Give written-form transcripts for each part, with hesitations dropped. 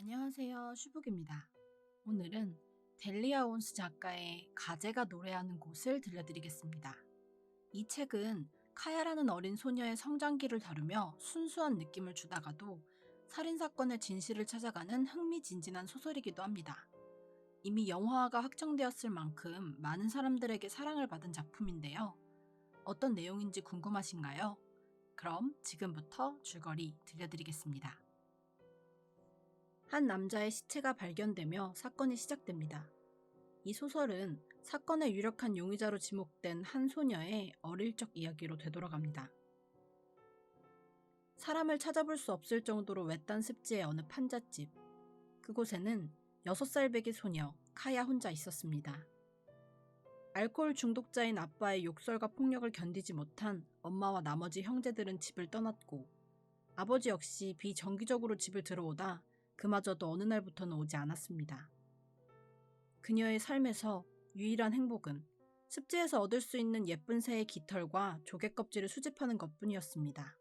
안녕하세요, 슈북입니다. 오늘은 델리아 온스 작가의 가제가 노래하는 곳을 들려드리겠습니다. 이 책은 카야라는 어린 소녀의 성장기를 다루며 순수한 느낌을 주다가도 살인사건의 진실을 찾아가는 흥미진진한 소설이기도 합니다. 이미 영화화가 확정되었을 만큼 많은 사람들에게 사랑을 받은 작품인데요. 어떤 내용인지 궁금하신가요? 그럼 지금부터 줄거리 들려드리겠습니다. 한 남자의 시체가 발견되며 사건이 시작됩니다. 이 소설은 사건의 유력한 용의자로 지목된 한 소녀의 어릴 적 이야기로 되돌아갑니다. 사람을 찾아볼 수 없을 정도로 외딴 습지의 어느 판잣집. 그곳에는 6살 배기 소녀 카야 혼자 있었습니다. 알코올 중독자인 아빠의 욕설과 폭력을 견디지 못한 엄마와 나머지 형제들은 집을 떠났고, 아버지 역시 비정기적으로 집을 들어오다 그마저도 어느 날부터는 오지 않았습니다. 그녀의 삶에서 유일한 행복은 습지에서 얻을 수 있는 예쁜 새의 깃털과 조개 껍질을 수집하는 것뿐이었습니다.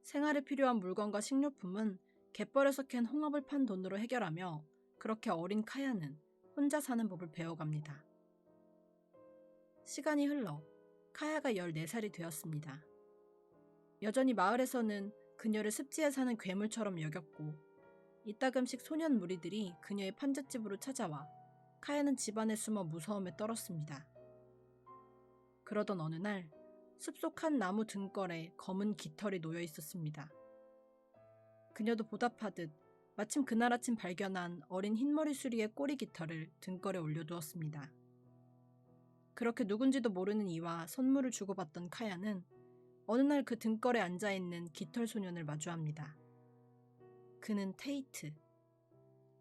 생활에 필요한 물건과 식료품은 갯벌에서 캔 홍합을 판 돈으로 해결하며, 그렇게 어린 카야는 혼자 사는 법을 배워갑니다. 시간이 흘러 카야가 14살이 되었습니다. 여전히 마을에서는 그녀를 습지에 사는 괴물처럼 여겼고, 이따금씩 소년 무리들이 그녀의 판잣집으로 찾아와 카야는 집안에 숨어 무서움에 떨었습니다. 그러던 어느 날 숲속 한 나무 등걸에 검은 깃털이 놓여 있었습니다. 그녀도 보답하듯 마침 그날 아침 발견한 어린 흰머리 수리의 꼬리 깃털을 등걸에 올려두었습니다. 그렇게 누군지도 모르는 이와 선물을 주고받던 카야는 어느 날 그 등걸에 앉아있는 깃털 소년을 마주합니다. 그는 테이트.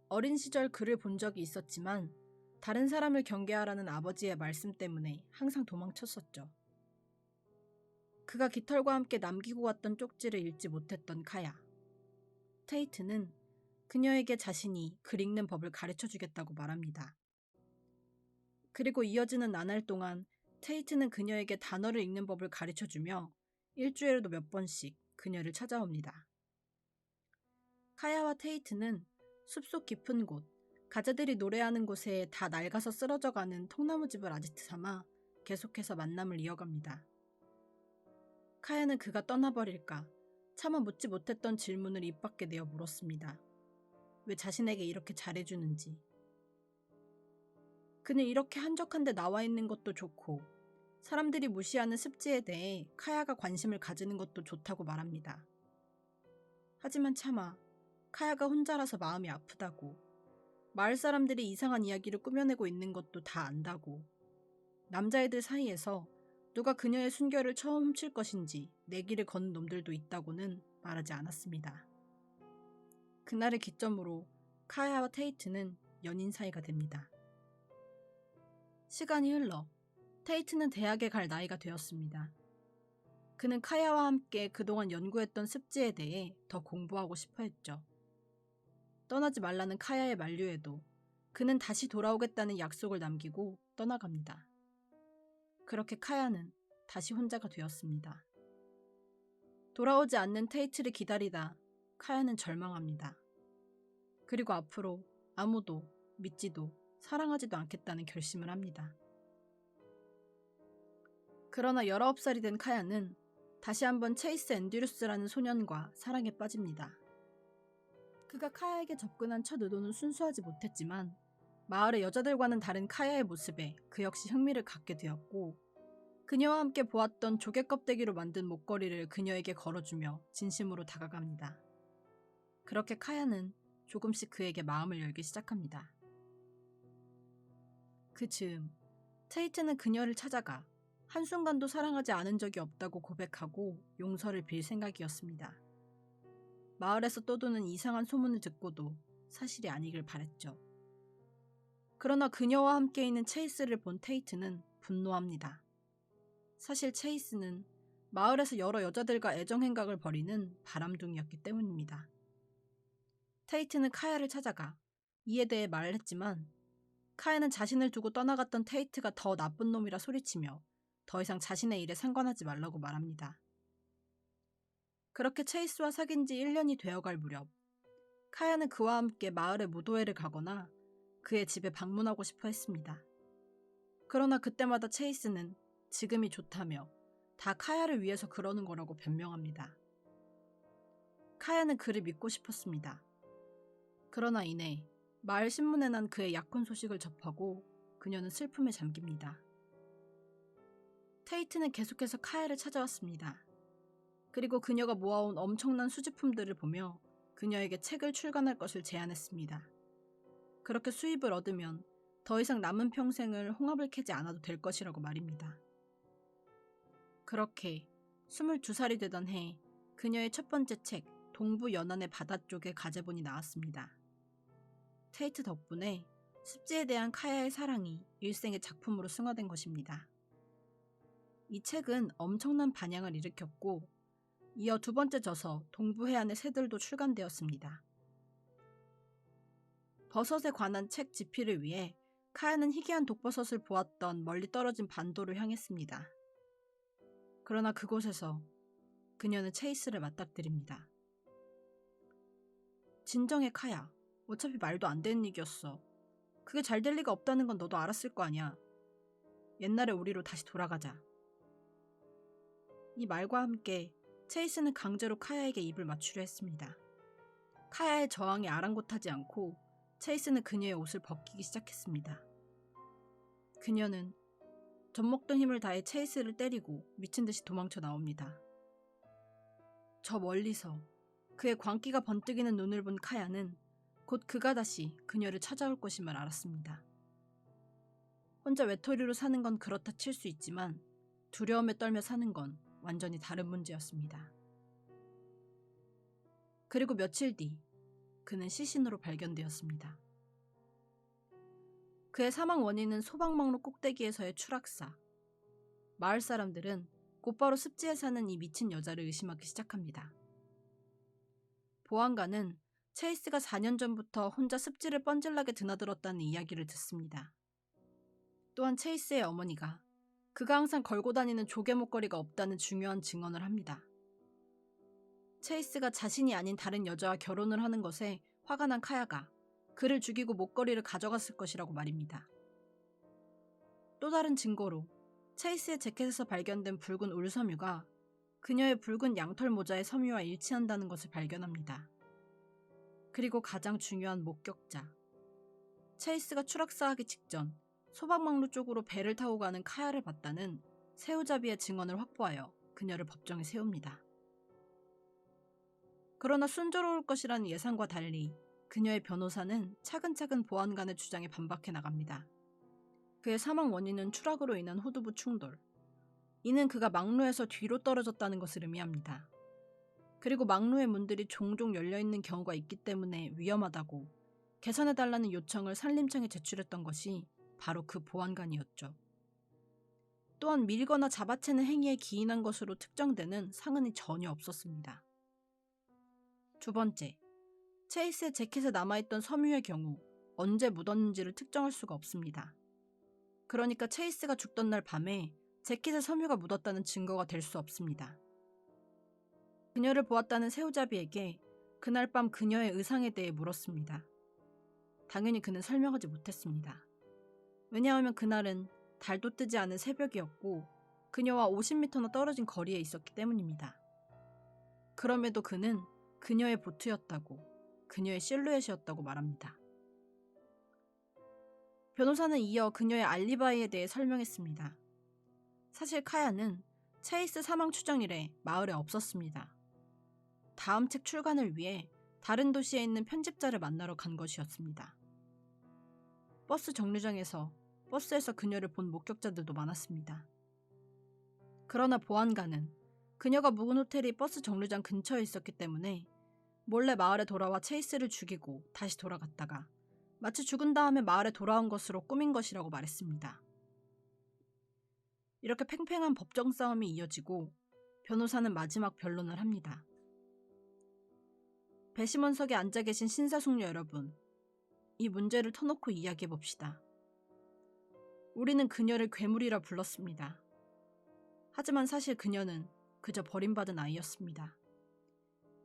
어린 시절 그를 본 적이 있었지만 다른 사람을 경계하라는 아버지의 말씀 때문에 항상 도망쳤었죠. 그가 깃털과 함께 남기고 갔던 쪽지를 읽지 못했던 카야. 테이트는 그녀에게 자신이 글 읽는 법을 가르쳐 주겠다고 말합니다. 그리고 이어지는 나날 동안 테이트는 그녀에게 단어를 읽는 법을 가르쳐 주며 일주일에도 몇 번씩 그녀를 찾아옵니다. 카야와 테이트는 숲속 깊은 곳, 가재들이 노래하는 곳에 다 낡아서 쓰러져가는 통나무집을 아지트 삼아 계속해서 만남을 이어갑니다. 카야는 그가 떠나버릴까 차마 묻지 못했던 질문을 입 밖에 내어 물었습니다. 왜 자신에게 이렇게 잘해주는지. 그는 이렇게 한적한데 나와 있는 것도 좋고, 사람들이 무시하는 습지에 대해 카야가 관심을 가지는 것도 좋다고 말합니다. 하지만 차마 카야가 혼자라서 마음이 아프다고, 마을 사람들이 이상한 이야기를 꾸며내고 있는 것도 다 안다고, 남자애들 사이에서 누가 그녀의 순결을 처음 훔칠 것인지 내기를 거는 놈들도 있다고는 말하지 않았습니다. 그날을 기점으로 카야와 테이트는 연인 사이가 됩니다. 시간이 흘러 테이트는 대학에 갈 나이가 되었습니다. 그는 카야와 함께 그동안 연구했던 습지에 대해 더 공부하고 싶어 했죠. 떠나지 말라는 카야의 만류에도 그는 다시 돌아오겠다는 약속을 남기고 떠나갑니다. 그렇게 카야는 다시 혼자가 되었습니다. 돌아오지 않는 테이트를 기다리다 카야는 절망합니다. 그리고 앞으로 아무도 믿지도 사랑하지도 않겠다는 결심을 합니다. 그러나 19살이 된 카야는 다시 한번 체이스 앤드류스라는 소년과 사랑에 빠집니다. 그가 카야에게 접근한 첫 의도는 순수하지 못했지만 마을의 여자들과는 다른 카야의 모습에 그 역시 흥미를 갖게 되었고, 그녀와 함께 보았던 조개 껍데기로 만든 목걸이를 그녀에게 걸어주며 진심으로 다가갑니다. 그렇게 카야는 조금씩 그에게 마음을 열기 시작합니다. 그 즈음 테이트는 그녀를 찾아가 한순간도 사랑하지 않은 적이 없다고 고백하고 용서를 빌 생각이었습니다. 마을에서 떠도는 이상한 소문을 듣고도 사실이 아니길 바랬죠. 그러나 그녀와 함께 있는 체이스를 본 테이트는 분노합니다. 사실 체이스는 마을에서 여러 여자들과 애정행각을 벌이는 바람둥이였기 때문입니다. 테이트는 카야를 찾아가 이에 대해 말을 했지만, 카야는 자신을 두고 떠나갔던 테이트가 더 나쁜 놈이라 소리치며 더 이상 자신의 일에 상관하지 말라고 말합니다. 그렇게 체이스와 사귄 지 1년이 되어갈 무렵 카야는 그와 함께 마을의 무도회를 가거나 그의 집에 방문하고 싶어 했습니다. 그러나 그때마다 체이스는 지금이 좋다며 다 카야를 위해서 그러는 거라고 변명합니다. 카야는 그를 믿고 싶었습니다. 그러나 이내 마을 신문에 난 그의 약혼 소식을 접하고 그녀는 슬픔에 잠깁니다. 테이트는 계속해서 카야를 찾아왔습니다. 그리고 그녀가 모아온 엄청난 수집품들을 보며 그녀에게 책을 출간할 것을 제안했습니다. 그렇게 수입을 얻으면 더 이상 남은 평생을 홍합을 캐지 않아도 될 것이라고 말입니다. 그렇게 22살이 되던 해 그녀의 첫 번째 책 동부 연안의 바다 쪽의 가제본이 나왔습니다. 테이트 덕분에 습지에 대한 카야의 사랑이 일생의 작품으로 승화된 것입니다. 이 책은 엄청난 반향을 일으켰고 이어 두 번째 저서 동부 해안의 새들도 출간되었습니다. 버섯에 관한 책 집필을 위해 카야는 희귀한 독버섯을 보았던 멀리 떨어진 반도를 향했습니다. 그러나 그곳에서 그녀는 체이스를 맞닥뜨립니다. 진정해 카야. 어차피 말도 안 되는 얘기였어. 그게 잘 될 리가 없다는 건 너도 알았을 거 아니야. 옛날의 우리로 다시 돌아가자. 이 말과 함께 체이스는 강제로 카야에게 입을 맞추려 했습니다. 카야의 저항에 아랑곳하지 않고 체이스는 그녀의 옷을 벗기기 시작했습니다. 그녀는 젖먹던 힘을 다해 체이스를 때리고 미친 듯이 도망쳐 나옵니다. 저 멀리서 그의 광기가 번뜩이는 눈을 본 카야는 곧 그가 다시 그녀를 찾아올 것임을 알았습니다. 혼자 외톨이로 사는 건 그렇다 칠 수 있지만 두려움에 떨며 사는 건 완전히 다른 문제였습니다. 그리고 며칠 뒤 그는 시신으로 발견되었습니다. 그의 사망 원인은 소방망로 꼭대기에서의 추락사. 마을 사람들은 곧바로 습지에 사는 이 미친 여자를 의심하기 시작합니다. 보안관은 체이스가 4년 전부터 혼자 습지를 뻔질나게 드나들었다는 이야기를 듣습니다. 또한 체이스의 어머니가 그가 항상 걸고 다니는 조개 목걸이가 없다는 중요한 증언을 합니다. 체이스가 자신이 아닌 다른 여자와 결혼을 하는 것에 화가 난 카야가 그를 죽이고 목걸이를 가져갔을 것이라고 말입니다. 또 다른 증거로 체이스의 재킷에서 발견된 붉은 울섬유가 그녀의 붉은 양털 모자의 섬유와 일치한다는 것을 발견합니다. 그리고 가장 중요한 목격자. 체이스가 추락사하기 직전 소방망루 쪽으로 배를 타고 가는 카야를 봤다는 새우잡이의 증언을 확보하여 그녀를 법정에 세웁니다. 그러나 순조로울 것이라는 예상과 달리 그녀의 변호사는 차근차근 보안관의 주장에 반박해 나갑니다. 그의 사망 원인은 추락으로 인한 후두부 충돌. 이는 그가 망루에서 뒤로 떨어졌다는 것을 의미합니다. 그리고 망루의 문들이 종종 열려있는 경우가 있기 때문에 위험하다고 개선해달라는 요청을 산림청에 제출했던 것이 바로 그 보안관이었죠. 또한 밀거나 잡아채는 행위에 기인한 것으로 특정되는 상흔이 전혀 없었습니다. 두 번째, 체이스의 재킷에 남아있던 섬유의 경우 언제 묻었는지를 특정할 수가 없습니다. 그러니까 체이스가 죽던 날 밤에 재킷에 섬유가 묻었다는 증거가 될 수 없습니다. 그녀를 보았다는 새우잡이에게 그날 밤 그녀의 의상에 대해 물었습니다. 당연히 그는 설명하지 못했습니다. 왜냐하면 그날은 달도 뜨지 않은 새벽이었고 그녀와 50m나 떨어진 거리에 있었기 때문입니다. 그럼에도 그는 그녀의 보트였다고, 그녀의 실루엣이었다고 말합니다. 변호사는 이어 그녀의 알리바이에 대해 설명했습니다. 사실 카야는 체이스 사망 추정일에 마을에 없었습니다. 다음 책 출간을 위해 다른 도시에 있는 편집자를 만나러 간 것이었습니다. 버스 정류장에서 버스에서 그녀를 본 목격자들도 많았습니다. 그러나 보안관은 그녀가 묵은 호텔이 버스 정류장 근처에 있었기 때문에 몰래 마을에 돌아와 체이스를 죽이고 다시 돌아갔다가 마치 죽은 다음에 마을에 돌아온 것으로 꾸민 것이라고 말했습니다. 이렇게 팽팽한 법정 싸움이 이어지고 변호사는 마지막 변론을 합니다. 배심원석에 앉아 계신 신사숙녀 여러분, 이 문제를 터놓고 이야기해봅시다. 우리는 그녀를 괴물이라 불렀습니다. 하지만 사실 그녀는 그저 버림받은 아이였습니다.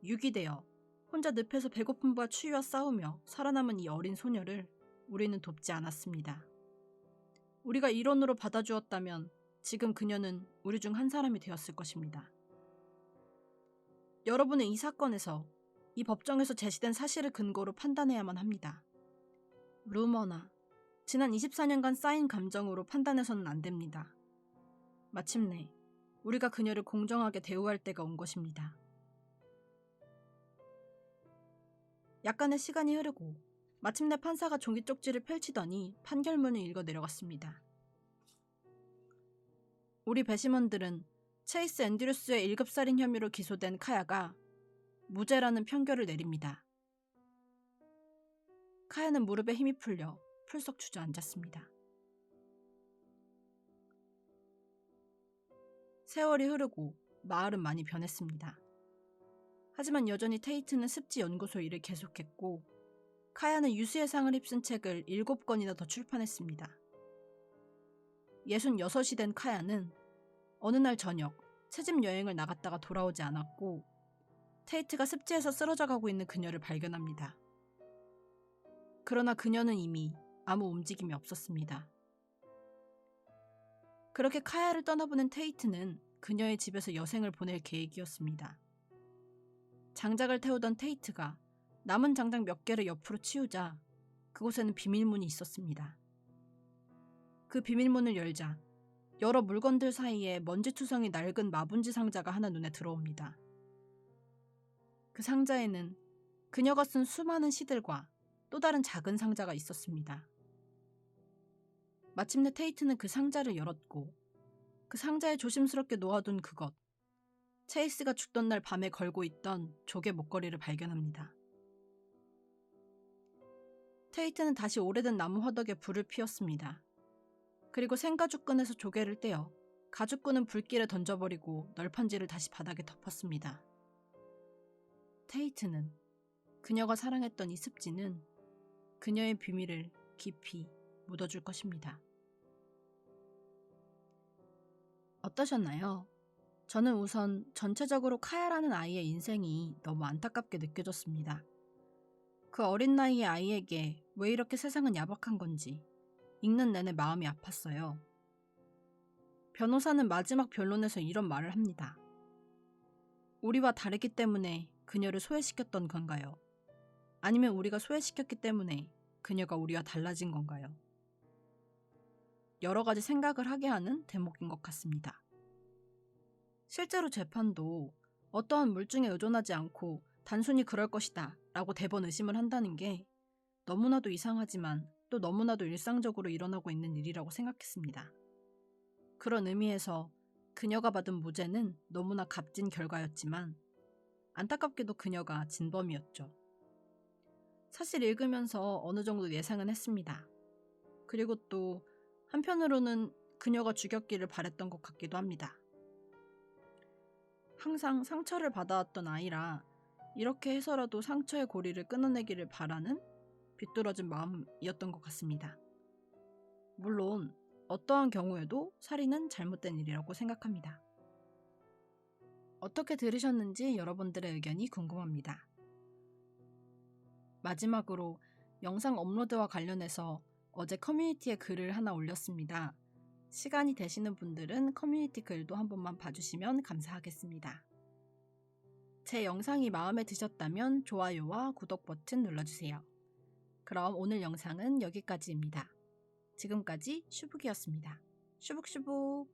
유기되어 혼자 늪에서 배고픔과 추위와 싸우며 살아남은 이 어린 소녀를 우리는 돕지 않았습니다. 우리가 일원으로 받아주었다면 지금 그녀는 우리 중 한 사람이 되었을 것입니다. 여러분은 이 사건에서 이 법정에서 제시된 사실을 근거로 판단해야만 합니다. 루머나 지난 24년간 쌓인 감정으로 판단해서는 안 됩니다. 마침내 우리가 그녀를 공정하게 대우할 때가 온 것입니다. 약간의 시간이 흐르고 마침내 판사가 종이 쪽지를 펼치더니 판결문을 읽어 내려갔습니다. 우리 배심원들은 체이스 앤드류스의 1급 살인 혐의로 기소된 카야가 무죄라는 판결을 내립니다. 카야는 무릎에 힘이 풀려 풀썩 주저앉았습니다. 세월이 흐르고 마을은 많이 변했습니다. 하지만 여전히 테이트는 습지 연구소 일을 계속했고 카야는 유수의 상을 휩쓴 책을 7권이나 더 출판했습니다. 66이 된 카야는 어느 날 저녁 채집 여행을 나갔다가 돌아오지 않았고 테이트가 습지에서 쓰러져 가고 있는 그녀를 발견합니다. 그러나 그녀는 이미 아무 움직임이 없었습니다. 그렇게 카야를 떠나보낸 테이트는 그녀의 집에서 여생을 보낼 계획이었습니다. 장작을 태우던 테이트가 남은 장작 몇 개를 옆으로 치우자 그곳에는 비밀문이 있었습니다. 그 비밀문을 열자 여러 물건들 사이에 먼지투성이 낡은 마분지 상자가 하나 눈에 들어옵니다. 그 상자에는 그녀가 쓴 수많은 시들과 또 다른 작은 상자가 있었습니다. 마침내 테이트는 그 상자를 열었고 그 상자에 조심스럽게 놓아둔 그것, 체이스가 죽던 날 밤에 걸고 있던 조개 목걸이를 발견합니다. 테이트는 다시 오래된 나무 화덕에 불을 피웠습니다. 그리고 생가죽끈에서 조개를 떼어 가죽끈은 불길에 던져버리고 널판지를 다시 바닥에 덮었습니다. 테이트는 그녀가 사랑했던 이 습지는 그녀의 비밀을 깊이 묻어줄 것입니다. 어떠셨나요? 저는 우선 전체적으로 카야라는 아이의 인생이 너무 안타깝게 느껴졌습니다. 그 어린 나이의 아이에게 왜 이렇게 세상은 야박한 건지 읽는 내내 마음이 아팠어요. 변호사는 마지막 변론에서 이런 말을 합니다. 우리와 다르기 때문에 그녀를 소외시켰던 건가요? 아니면 우리가 소외시켰기 때문에 그녀가 우리와 달라진 건가요? 여러 가지 생각을 하게 하는 대목인 것 같습니다. 실제로 재판도 어떠한 물증에 의존하지 않고 단순히 그럴 것이다 라고 대번 의심을 한다는 게 너무나도 이상하지만 또 너무나도 일상적으로 일어나고 있는 일이라고 생각했습니다. 그런 의미에서 그녀가 받은 무죄는 너무나 값진 결과였지만 안타깝게도 그녀가 진범이었죠. 사실 읽으면서 어느 정도 예상은 했습니다. 그리고 또 한편으로는 그녀가 죽였기를 바랬던 것 같기도 합니다. 항상 상처를 받아왔던 아이라 이렇게 해서라도 상처의 고리를 끊어내기를 바라는 비뚤어진 마음이었던 것 같습니다. 물론 어떠한 경우에도 살인은 잘못된 일이라고 생각합니다. 어떻게 들으셨는지 여러분들의 의견이 궁금합니다. 마지막으로 영상 업로드와 관련해서 어제 커뮤니티에 글을 하나 올렸습니다. 시간이 되시는 분들은 커뮤니티 글도 한 번만 봐주시면 감사하겠습니다. 제 영상이 마음에 드셨다면 좋아요와 구독 버튼 눌러주세요. 그럼 오늘 영상은 여기까지입니다. 지금까지 슈북이었습니다. 슈북슈북.